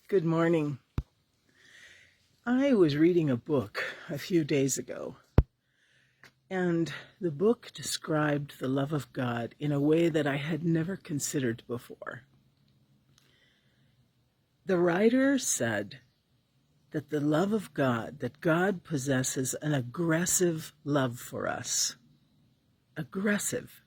Good morning. I was reading a book a few days ago, and the book described the love of God in a way that I had never considered before. The writer said that the love of God, that God possesses an aggressive love for us. Aggressive.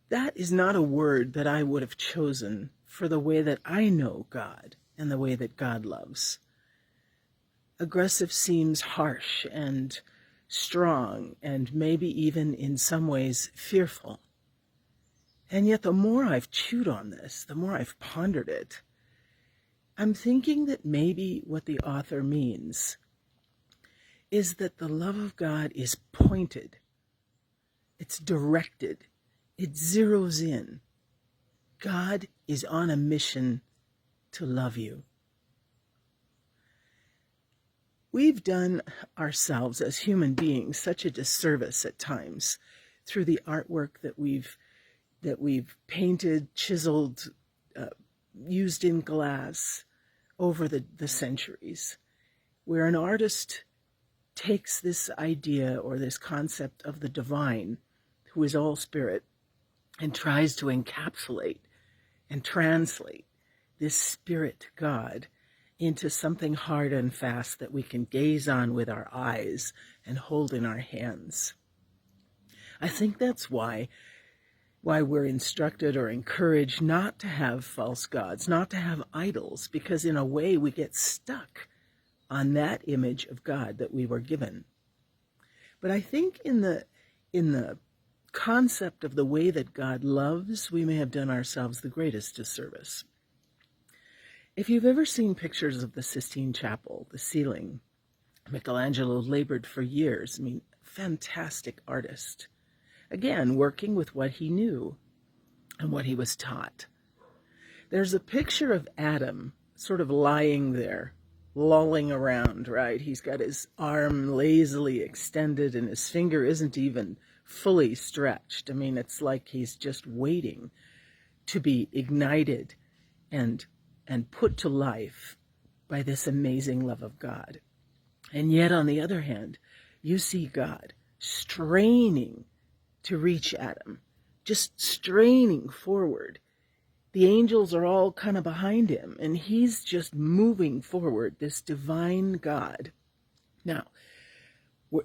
That is not a word that I would have chosen for the way that I know God and the way that God loves. Aggressive seems harsh and strong and maybe even in some ways fearful. And yet the more I've chewed on this, the more I've pondered it, I'm thinking that maybe what the author means is that the love of God is pointed, it's directed, it zeroes in. God is on a mission to love you. We've done ourselves as human beings such a disservice at times through the artwork that we've painted, chiseled, used in glass over the centuries, where an artist takes this idea or this concept of the divine, who is all spirit, and tries to encapsulate and translate this spirit God into something hard and fast that we can gaze on with our eyes and hold in our hands. I think that's why we're instructed or encouraged not to have false gods, not to have idols, because in a way we get stuck on that image of God that we were given. But I think in the concept of the way that God loves, we may have done ourselves the greatest disservice. If you've ever seen pictures of the Sistine Chapel, the ceiling, Michelangelo labored for years. Fantastic artist. Again, working with what he knew and what he was taught. There's a picture of Adam sort of lying there, lolling around, right? He's got his arm lazily extended and his finger isn't even fully stretched. It's like he's just waiting to be ignited and put to life by this amazing love of God. And yet, on the other hand, you see God straining to reach Adam, just straining forward. The angels are all kind of behind him, and he's just moving forward, this divine God. Now,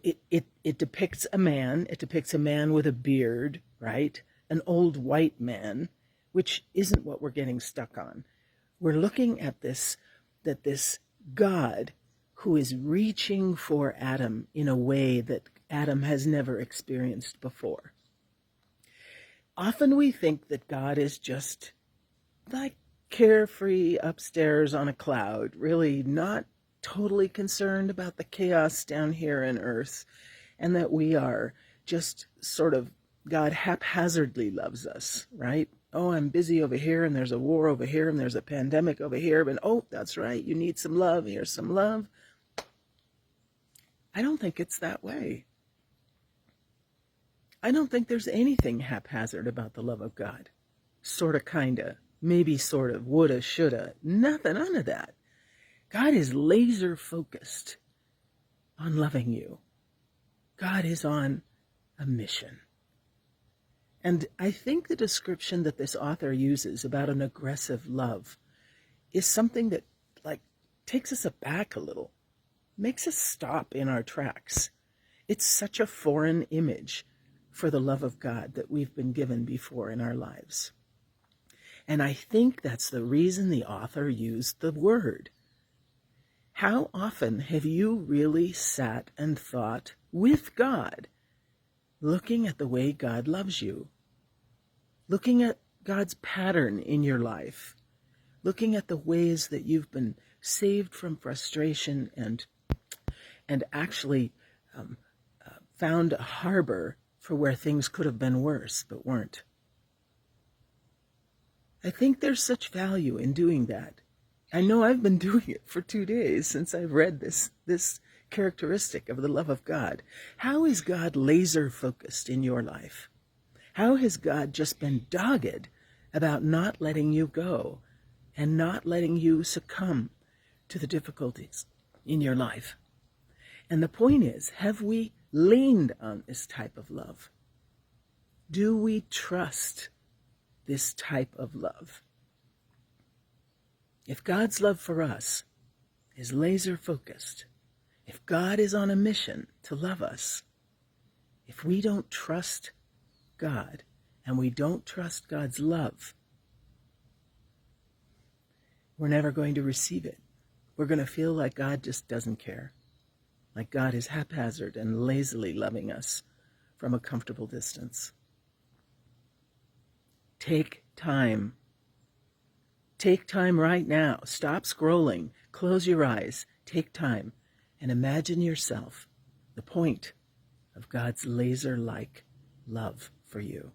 it depicts a man. It depicts a man with a beard, right? An old white man, which isn't what we're getting stuck on. We're looking at this God who is reaching for Adam in a way that Adam has never experienced before. Often we think that God is just like carefree upstairs on a cloud, really not totally concerned about the chaos down here on earth, and that we are just sort of, God haphazardly loves us, right? Oh, I'm busy over here, and there's a war over here, and there's a pandemic over here, but oh, that's right, you need some love, here's some love. I don't think it's that way. I don't think there's anything haphazard about the love of God. Sorta, kinda, maybe sort of, woulda, shoulda, nothing, none of that. God is laser focused on loving you. God is on a mission. And I think the description that this author uses about an aggressive love is something that takes us aback a little, makes us stop in our tracks. It's such a foreign image for the love of God that we've been given before in our lives. And I think that's the reason the author used the word. How often have you really sat and thought with God, looking at the way God loves you, looking at God's pattern in your life, looking at the ways that you've been saved from frustration and actually found a harbor for where things could have been worse but weren't? I think there's such value in doing that. I know I've been doing it for 2 days since I've read this characteristic of the love of God. How is God laser focused in your life? How has God just been dogged about not letting you go and not letting you succumb to the difficulties in your life. And the point is, have we leaned on this type of love? Do we trust this type of love? If God's love for us is laser focused, if God is on a mission to love us, if we don't trust God and we don't trust God's love, we're never going to receive it. We're going to feel like God just doesn't care, like God is haphazard and lazily loving us from a comfortable distance. Take time. Take time right now. Stop scrolling. Close your eyes. Take time and imagine yourself the point of God's laser-like love for you.